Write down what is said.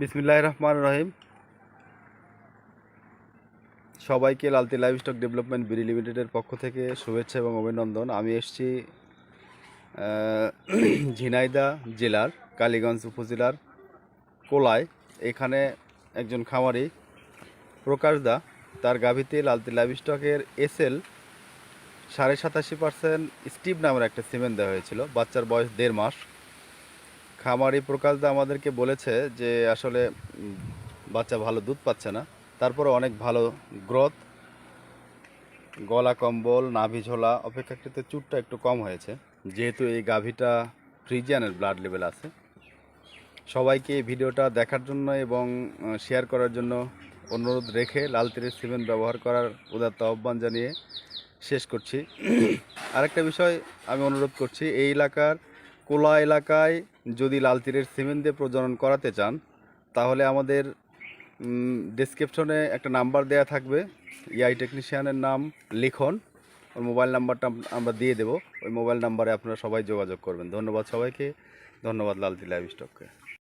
বিসমিল্লাহির রহমানির রহিম। সবাইকে লালতি লাইভস্টক ডেভেলপমেন্ট বিডি লিমিটেডের পক্ষ থেকে শুভেচ্ছা এবং অভিনন্দন। আমি এসেছি ঝিনাইদহ জেলার কালীগঞ্জ উপজেলার কোলায়। এখানে একজন খামারি প্রকাশ দা তার গাভীতে লালতি লাইভস্টকের এসএল 87.5% স্টিভ নামের একটা সিমেন্ট দেওয়া হয়েছিল। বাচ্চার বয়স 1.5 মাস। খামারি প্রকাশ দা আমাদেরকে বলেছে যে আসলে বাচ্চা ভালো দুধ পাচ্ছে না, তারপরে অনেক ভালো গ্রোথ, গলা কম্বল, নাভি ঝোলা, অপেক্ষাকৃত চুটটা একটু কম হয়েছে। যেহেতু এই গাভীটা ফ্রিজিয়ানের ব্লাড লেভেল আছে। সবাইকে এই ভিডিওটা দেখার জন্য এবং শেয়ার করার জন্য অনুরোধ রেখে লাল তীরের সিমেন্ট ব্যবহার করার উদাত্ত আহ্বান জানিয়ে শেষ করছি। আরেকটা বিষয় আমি অনুরোধ করছি, এই এলাকার কোলা এলাকায় যদি লাল তীরের সিমেন্ট দিয়ে প্রজনন করাতে চান তাহলে আমাদের ডেসক্রিপশনে একটা নাম্বার দেয়া থাকবে, ইআই টেকনিশিয়ানের নাম লিখন, ওই মোবাইল নাম্বারটা আমরা দিয়ে দেব। ওই মোবাইল নাম্বারে আপনারা সবাই যোগাযোগ করবেন। ধন্যবাদ সবাইকে, ধন্যবাদ লালতি লাইভস্টককে।